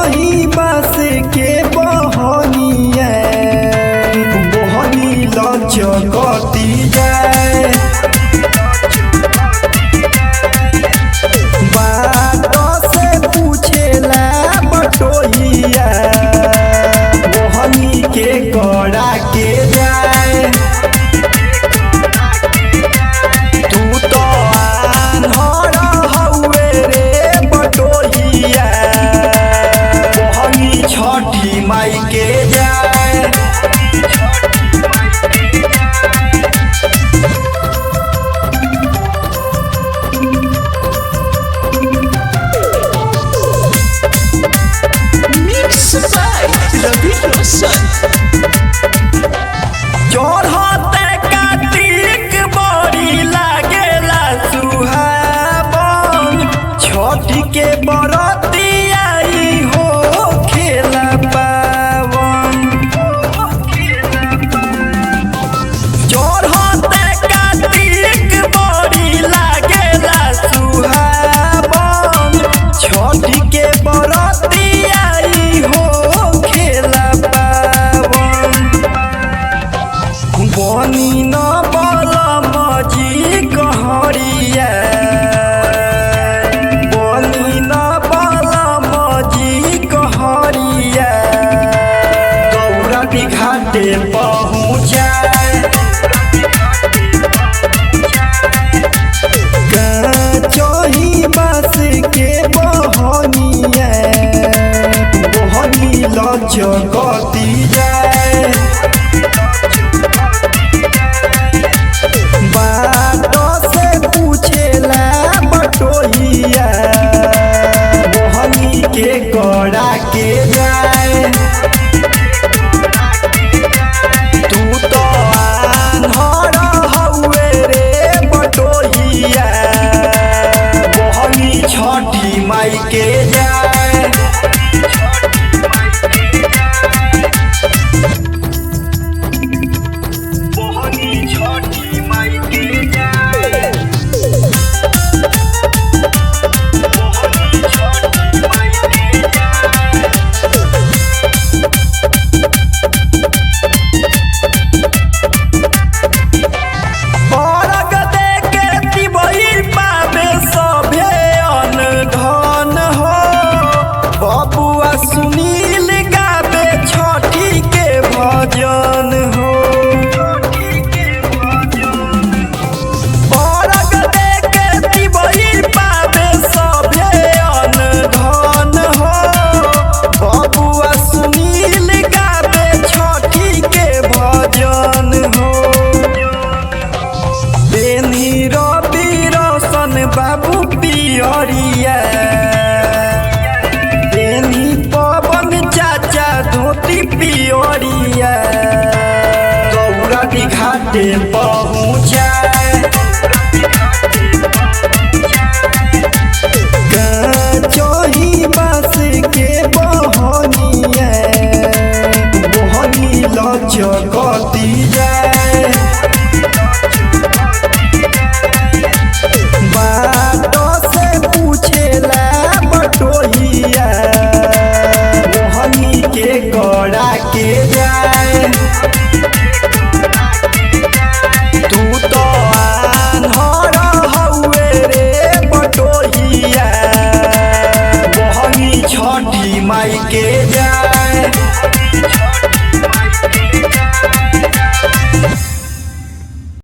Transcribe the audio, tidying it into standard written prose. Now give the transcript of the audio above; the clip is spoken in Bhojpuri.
चही बास के बहनिया बहनी लचकती जाए बात से पूछेला बटोहिया बहनी के गड़ा के जाए तू तो आन्हर हउए रे बटोहिया बहनी छठी माई के जाए चढ़ते कार्तिक बड़ी लागेला सुहावन छठी के बरती आई हो खेला पावन चढ़ते कार्तिक बड़ी लागेला सुहावन छठी के बरती आई हो बनी न बलमजी कहरिया बनी न बलमजी कहरिया गौरती घाटे पहुँचाए चही बास के बहनिया बहनी लचकती जाए बात से पूछेला बटोहिया बहनी के गड़ा के जाए तू तो आन्हर हउए रे बटोहिया बहनी छठी माई के जाए सुनील गावे छठी के भजन हो औरग दे के तिबही पावे सभे अनधन हो बबुआ सुनील गावे छठी के भजन हो बेनी रवि रोशन बाबू पियरिया धोती पियरिया गौरती घाटे पहुँचाए चही बास के बहनिया बहनी लचकती जाए बात से पूछेला बटोहिया के गड़ा के जाए